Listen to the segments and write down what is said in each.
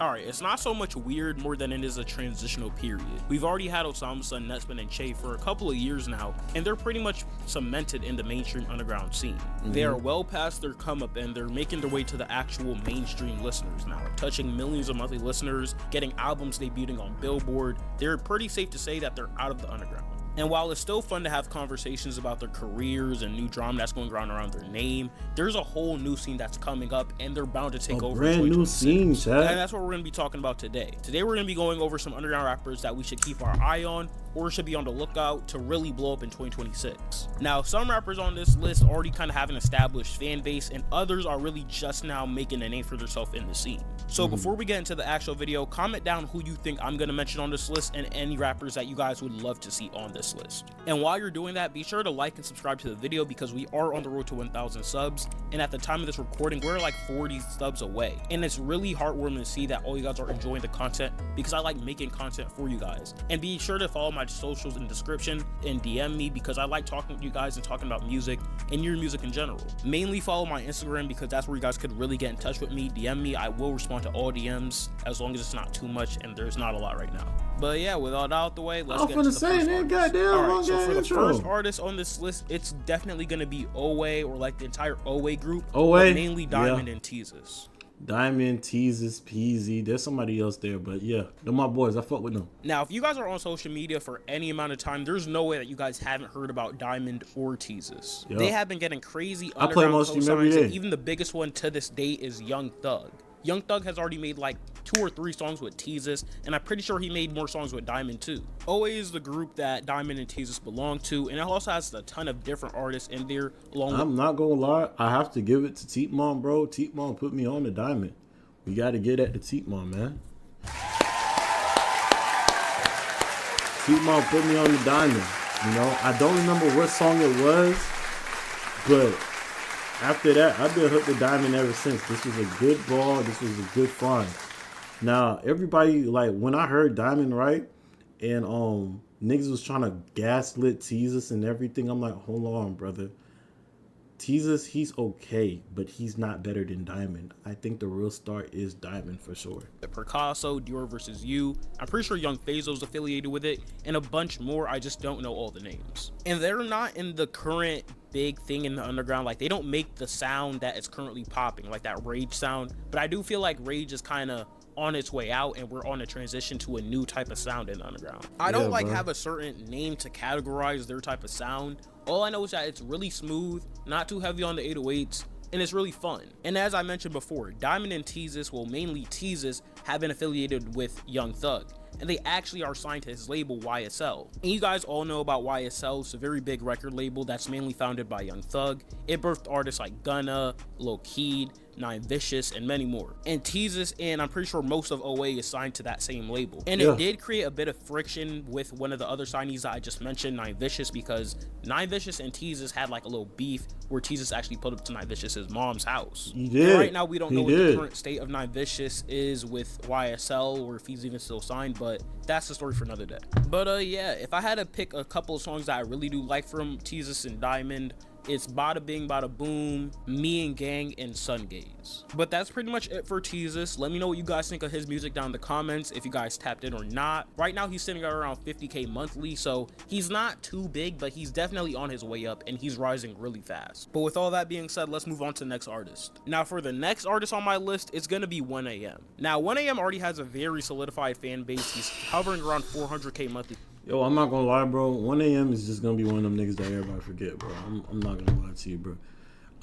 Alright, it's not so much weird more than it is a transitional period. We've already had Osama's son, Netspin, and Che for a couple of years now, and they're pretty much cemented in the mainstream underground scene. They are well past their come up and they're making their way to the actual mainstream listeners now, touching millions of monthly listeners, getting albums debuting on Billboard. They're pretty safe to say that they're out of the underground. And while it's still fun to have conversations about their careers and new drama that's going around their name, there's a whole new scene that's coming up and they're bound to take over. Brand new scene, Chad. And that's what we're going to be talking about today. Today we're going to be going over some underground rappers that we should keep our eye on or should be on the lookout to really blow up in 2026. Now, some rappers on this list already kind of have an established fan base and others are really just now making a name for themselves in the scene. So before we get into the actual video, comment down who you think I'm going to mention on this list and any rappers that you guys would love to see on this list. And while you're doing that, be sure to like and subscribe to the video because we are on the road to 1,000 subs. And at the time of this recording, we're like 40 subs away. And it's really heartwarming to see that all you guys are enjoying the content because I like making content for you guys. And be sure to follow my socials in the description and DM me because I like talking to you guys and talking about music and your music in general. Mainly follow my Instagram because that's where you guys could really get in touch with me. DM me, I will respond to all DMs as long as it's not too much and there's not a lot right now. But yeah, with all that out the way, let's get into the first artist. Alright, so for the first artist on this list, it's definitely going to be Owe or like the entire Owe group, but mainly Diamond and Nytrsa. Diamond, Nytrsa, Peasy. There's somebody else there, but yeah, they're my boys. I fuck with them. Now, if you guys are on social media for any amount of time, there's no way that you guys haven't heard about Diamond or Nytrsa. Yep. They have been getting crazy underground cosigns, and even the biggest one to this day is Young Thug. Young Thug has already made like 2 or 3 songs with Nytrsa, and I'm pretty sure he made more songs with Diamond too. Owe is the group that Diamond and Nytrsa belong to, and it also has a ton of different artists in there. I'm not gonna lie, I have to give it to Teepmon, bro. Teepmon put me on the Diamond. We got to get at the Teepmon, man. Teepmon put me on the Diamond. You know, I don't remember what song it was, but after that, I've been hooked to Diamond ever since. This was a good ball. This was a good find. Now, everybody, like, when I heard Diamond, right, and niggas was trying to gaslit Nytrsa and everything, I'm like, hold on, brother. Nytrsa, he's okay, but he's not better than Diamond. I think the real star is Diamond for sure. Picasso, Dior vs. You. I'm pretty sure Young Fazo's affiliated with it, and a bunch more. I just don't know all the names. And they're not in the current big thing in the underground. Like, they don't make the sound that is currently popping, like that Rage sound. But I do feel like Rage is kind of on its way out and we're on a transition to a new type of sound in the underground. I don't have a certain name to categorize their type of sound. All I know is that it's really smooth, not too heavy on the 808s, and it's really fun. And as I mentioned before, Diamond and Nytrsa, well, mainly Nytrsa, have been affiliated with Young Thug, and they actually are signed to his label YSL. And you guys all know about YSL. It's a very big record label that's mainly founded by Young Thug. It birthed artists like Gunna, Lil Keed, Nine Vicious, and many more. And Nytrsa, and I'm pretty sure most of Owe is signed to that same label. And it did create a bit of friction with one of the other signees that I just mentioned, Nine Vicious, because Nine Vicious and Nytrsa had like a little beef where Nytrsa actually pulled up to Nine Vicious's mom's house. He did. And right now we don't know what the current state of Nine Vicious is with YSL or if he's even still signed, but that's the story for another day. But yeah, if I had to pick a couple of songs that I really do like from Nytrsa and Diamond, it's Bada Bing Bada Boom, Me and Gang, and Sun Gaze. But that's pretty much it for Nytrsa. Let me know what you guys think of his music down in the comments, if you guys tapped in or not. Right now he's sitting at around 50K monthly, so he's not too big, but he's definitely on his way up and he's rising really fast. But with all that being said, let's move on to the next artist. Now for the next artist on my list, it's gonna be 1AM. Now 1AM already has a very solidified fan base. He's hovering around 400K monthly. Yo, I'm not gonna lie, bro. 1AM is just gonna be one of them niggas that everybody forget, bro. I'm not gonna lie to you, bro.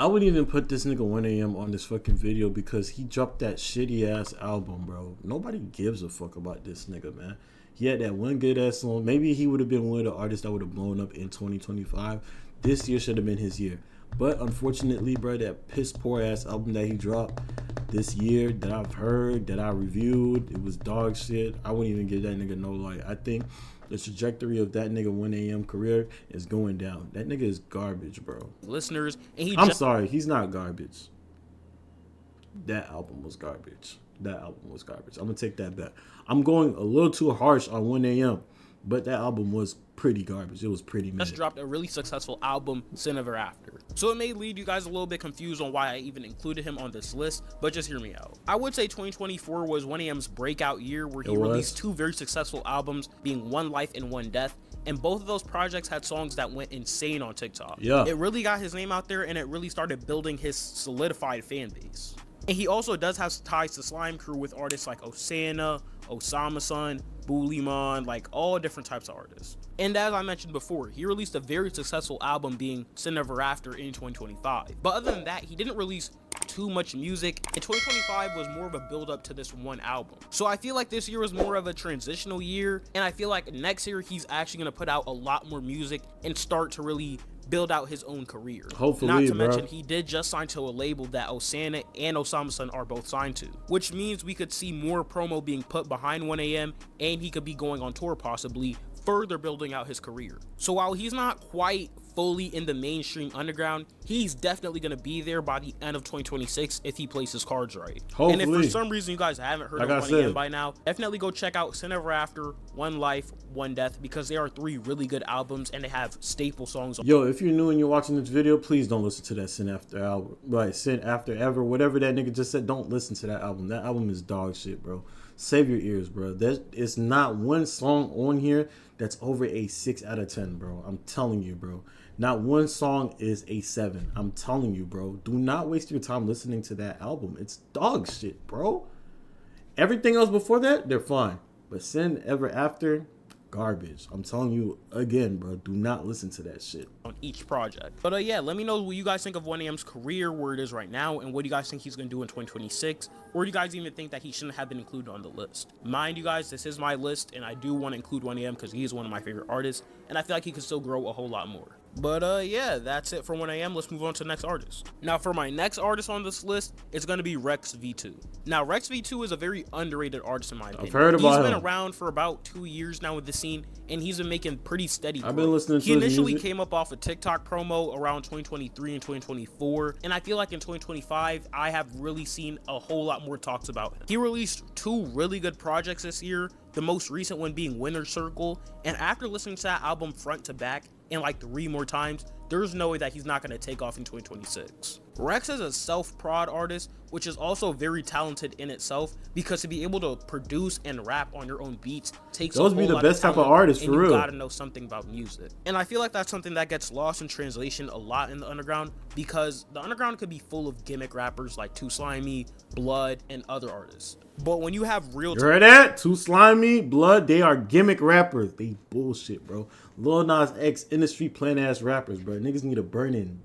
I wouldn't even put this nigga 1AM on this fucking video because he dropped that shitty ass album, bro. Nobody gives a fuck about this nigga, man. He had that one good ass song. Maybe he would have been one of the artists that would have blown up in 2025. This year should have been his year. But unfortunately, bro, that piss poor ass album that he dropped this year that I've heard, that I reviewed, it was dog shit. I wouldn't even give that nigga no light. I think the trajectory of that nigga 1AM career is going down. That nigga is garbage, bro. Listeners, and I'm sorry, he's not garbage. That album was garbage. That album was garbage. I'm gonna take that back. I'm going a little too harsh on 1AM but that album was pretty garbage. It was pretty mid. Just dropped a really successful album, Sin Ever After. So it may lead you guys a little bit confused on why I even included him on this list, but just hear me out. I would say 2024 was 1AM's breakout year, where he released 2 very successful albums, being One Life and One Death, and both of those projects had songs that went insane on TikTok. Yeah. It really got his name out there, and it really started building his solidified fan base. And he also does have ties to Slime Crew with artists like Osana, Osama-san, Buliman, like all different types of artists. And as I mentioned before, he released a very successful album, being Sin Ever After, in 2025. But other than that, he didn't release too much music, and 2025 was more of a build up to this one album. So I feel like this year was more of a transitional year, and I feel like next year he's actually going to put out a lot more music and start to really build out his own career. Hopefully, not to mention he did just sign to a label that Osana and Osama-san are both signed to, which means we could see more promo being put behind 1AM, and he could be going on tour, possibly further building out his career. So while he's not quite fully in the mainstream underground, he's definitely going to be there by the end of 2026 if he plays his cards right. Hopefully. And if for some reason you guys haven't heard of 1AM by now, definitely go check out Sin Ever After, One Life, One Death, because they are 3 really good albums and they have staple songs. Yo, if you're new and you're watching this video, please don't listen to that Sin After album. Right, Sin After Ever, whatever that nigga just said, don't listen to that album. That album is dog shit, bro. Save your ears, bro. It's not one song on here that's over a 6 out of 10, bro. I'm telling you, bro. Not one song is a 7. I'm telling you, bro. Do not waste your time listening to that album. It's dog shit, bro. Everything else before that, they're fine. But Sin Ever After, garbage. I'm telling you again, bro. Do not listen to that shit on each project. But yeah, let me know what you guys think of 1AM's career, where it is right now, and what do you guys think he's gonna do in 2026, or do you guys even think that he shouldn't have been included on the list? Mind you guys, this is my list, and I do want to include 1AM because he is one of my favorite artists, and I feel like he could still grow a whole lot more. But yeah, that's it for 1AM. Let's move on to the next artist. Now for my next artist on this list, it's going to be Rex V2. Now Rex V2 is a very underrated artist in my opinion. I've heard about him. He's been around for about 2 years now with the scene, and he's been making pretty steady growth. I've been listening to He initially his music. came up off a TikTok promo around 2023 and 2024, and I feel like in 2025 I have really seen a whole lot more talks about him. He released 2 really good projects this year, the most recent one being Winner's Circle, and after listening to that album front to back and like 3 more times, there's no way that he's not going to take off in 2026. Rex is a self-prod artist, which is also very talented in itself, because to be able to produce and rap on your own beats takes those a be whole the lot best of type of artist, for and real. You gotta know something about music. And I feel like that's something that gets lost in translation a lot in the underground, because the underground could be full of gimmick rappers like Too Slimy, Blood, and other artists. But when you have real... You heard that? Too Slimy, Blood, they are gimmick rappers. They bullshit, bro. Lil Nas X, industry plan ass rappers, bro. Niggas need to burn in.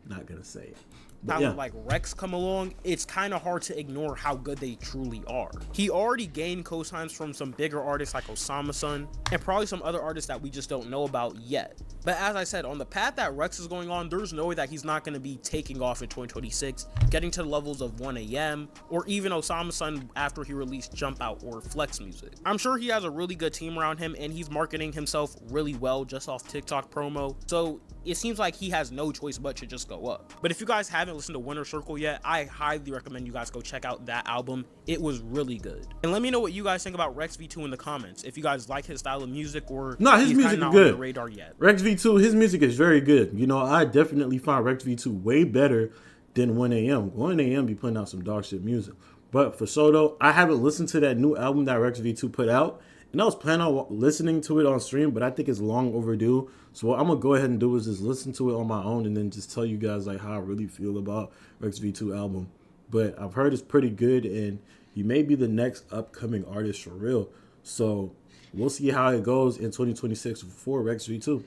Not gonna say it. Talent like Rex come along, it's kind of hard to ignore how good they truly are. He already gained cosigns from some bigger artists like Osama-san, and probably some other artists that we just don't know about yet. But as I said, on the path that Rex is going on, there's no way that he's not going to be taking off in 2026, getting to the levels of 1AM, or even Osama-san after he released Jump Out or Flex Music. I'm sure he has a really good team around him, and he's marketing himself really well just off TikTok promo, so it seems like he has no choice but to just go up. But if you guys haven't listened to Winner's Circle yet, I highly recommend you guys go check out that album. It was really good. And let me know what you guys think about Rex V2 in the comments, if you guys like his style of music, or his music is good. On the radar yet. Rex V2, his music is very good. You know, I definitely find Rex V2 way better than 1AM. 1AM be putting out some dog shit music. But for Soto, I haven't listened to that new album that Rex V2 put out, and I was planning on listening to it on stream, but I think it's long overdue. So what I'm going to go ahead and do is just listen to it on my own and then just tell you guys like how I really feel about Rex V2 album. But I've heard it's pretty good, and he may be the next upcoming artist for real. So we'll see how it goes in 2026 for Rex V2. You know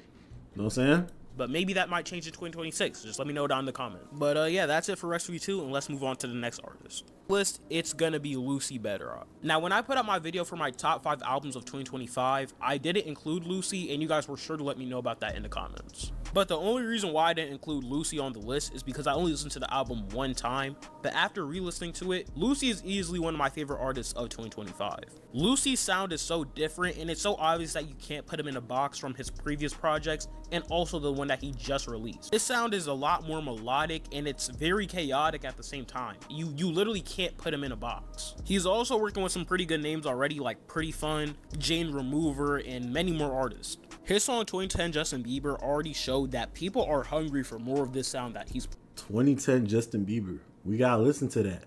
what I'm saying? But maybe that might change in 2026. Just let me know down in the comment. But yeah, that's it for Rex V2, and let's move on to the next artist. List, it's gonna be Lucy Bedrock. Now, when I put out my video for my top 5 albums of 2025, I didn't include Lucy, and you guys were sure to let me know about that in the comments. But the only reason why I didn't include Lucy on the list is because I only listened to the album one time, but after re-listening to it, Lucy is easily one of my favorite artists of 2025. Lucy's sound is so different, and it's so obvious that you can't put him in a box from his previous projects and also the one that he just released. His sound is a lot more melodic, and it's very chaotic at the same time. You literally can't put him in a box. He's also working with some pretty good names already, like Pretty Fun, Jane Remover, and many more artists. His song 2010 Justin Bieber already showed that people are hungry for more of this sound that he's 2010 Justin Bieber. We gotta listen to that.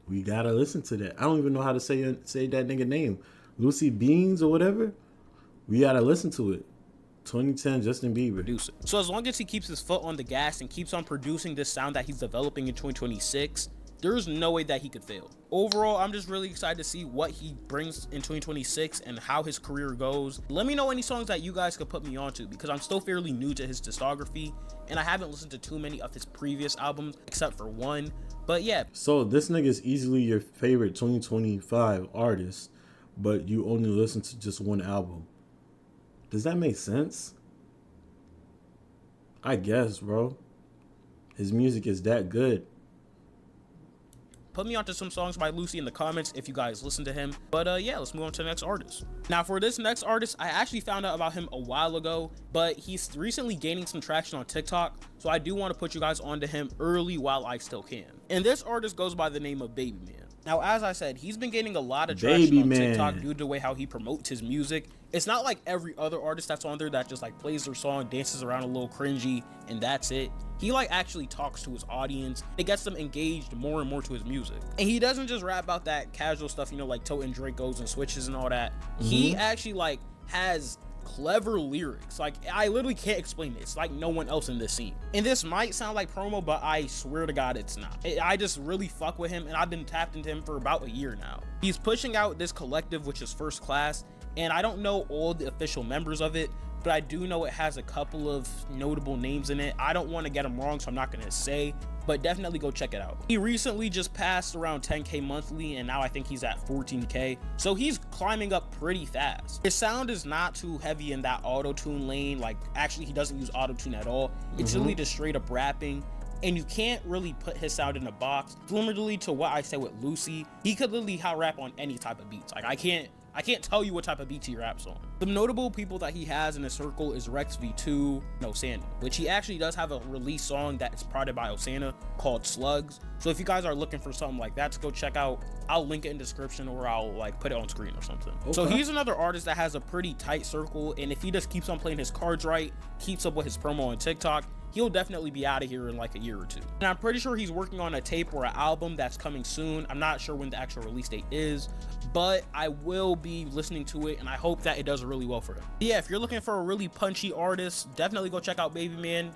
We gotta listen to that. I don't even know how to say that nigga name. Lucy Beans or whatever. We gotta listen to it. 2010 Justin Bieber. producing. So as long as he keeps his foot on the gas and keeps on producing this sound that he's developing in 2026, there's no way that he could fail. Overall, I'm just really excited to see what he brings in 2026 and how his career goes. Let me know any songs that you guys could put me onto, because I'm still fairly new to his discography and I haven't listened to too many of his previous albums except for one. But yeah. So this nigga is easily your favorite 2025 artist, but you only listen to just one album. Does that make sense? I guess, bro. His music is that good. Put me onto some songs by Lucy in the comments if you guys listen to him. But yeah, let's move on to the next artist. Now for this next artist, I actually found out about him a while ago, but he's recently gaining some traction on TikTok, so I do want to put you guys onto him early while I still can. And this artist goes by the name of Baby Man. Now, as I said, he's been gaining a lot of traction on TikTok due to the way how he promotes his music. It's not like every other artist that's on there that just like plays their song, dances around a little cringy, and that's it. He like actually talks to his audience. It gets them engaged more and more to his music. And he doesn't just rap about that casual stuff, you know, like toting Dracos and switches and all that. He actually like has clever lyrics. Like, I literally can't explain it. It's like no one else in this scene. And this might sound like promo, but I swear to God it's not. I just really fuck with him, and I've been tapped into him for about a year now. He's pushing out this collective, which is First Class, and I don't know all the official members of it, but I do know it has a couple of notable names in it. I don't want to get them wrong, so I'm not going to say, but definitely go check it out. He recently just passed around 10K monthly, and now I think he's at 14K, so he's climbing up pretty fast. His sound is not too heavy in that auto-tune lane. Like, actually, he doesn't use auto-tune at all. It's really just straight up rapping, and you can't really put his sound in a box. Similarly to what I said with Lucy, he could literally rap on any type of beats. Like, I can't tell you what type of beats he raps on. Some notable people that he has in his circle is Rex V2 and Osana, which he actually does have a release song that is prodded by Osana called Slugs. So if you guys are looking for something like that to go check out, I'll link it in the description, or I'll like put it on screen or something. Okay. So he's another artist that has a pretty tight circle, and if he just keeps on playing his cards right, keeps up with his promo on TikTok, he'll definitely be out of here in like a year or two. And I'm pretty sure he's working on a tape or an album that's coming soon. I'm not sure when the actual release date is, but I will be listening to it, and I hope that it does really well for him. Yeah, if you're looking for a really punchy artist, definitely go check out Baby Man.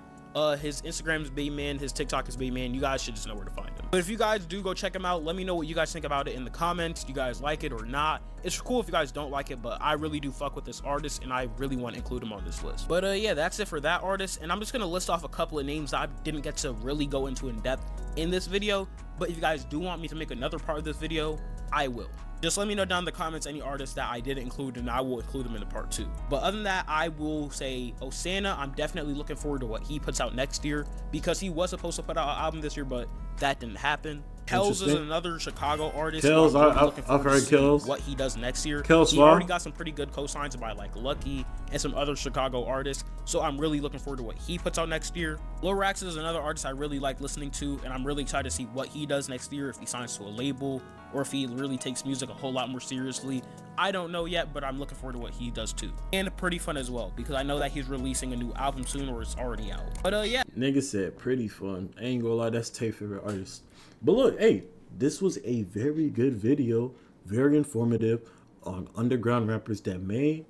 His Instagram is Baby Man, his TikTok is Baby Man. You guys should just know where to find him. But if you guys do go check him out, let me know what you guys think about it in the comments. Do you guys like it or not? It's cool if you guys don't like it, but I really do fuck with this artist, and I really want to include him on this list. But yeah, that's it for that artist, and I'm just gonna list off a couple of names that I didn't get to really go into in depth in this video, but if you guys do want me to make another part of this video, I will. Just let me know down in the comments any artists that I didn't include, and I will include them in the part 2. But other than that, I will say Osana, I'm definitely looking forward to what he puts out next year, because he was supposed to put out an album this year, but that didn't happen. Kells is another Chicago artist. Kells, I've heard Kells. What he does next year. Kells, he already got some pretty good cosigns by like Lucky and some other Chicago artists, so I'm really looking forward to what he puts out next year. Lil Rax is another artist I really like listening to, and I'm really excited to see what he does next year, if he signs to a label or if he really takes music a whole lot more seriously. I don't know yet, but I'm looking forward to what he does too. And Pretty Fun as well, because I know that he's releasing a new album soon, or it's already out. But yeah. Nigga said Pretty Fun. I ain't gonna lie, that's Tate's favorite artist. But look, hey, this was a very good video, very informative on underground rappers that may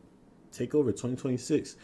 take over 2026.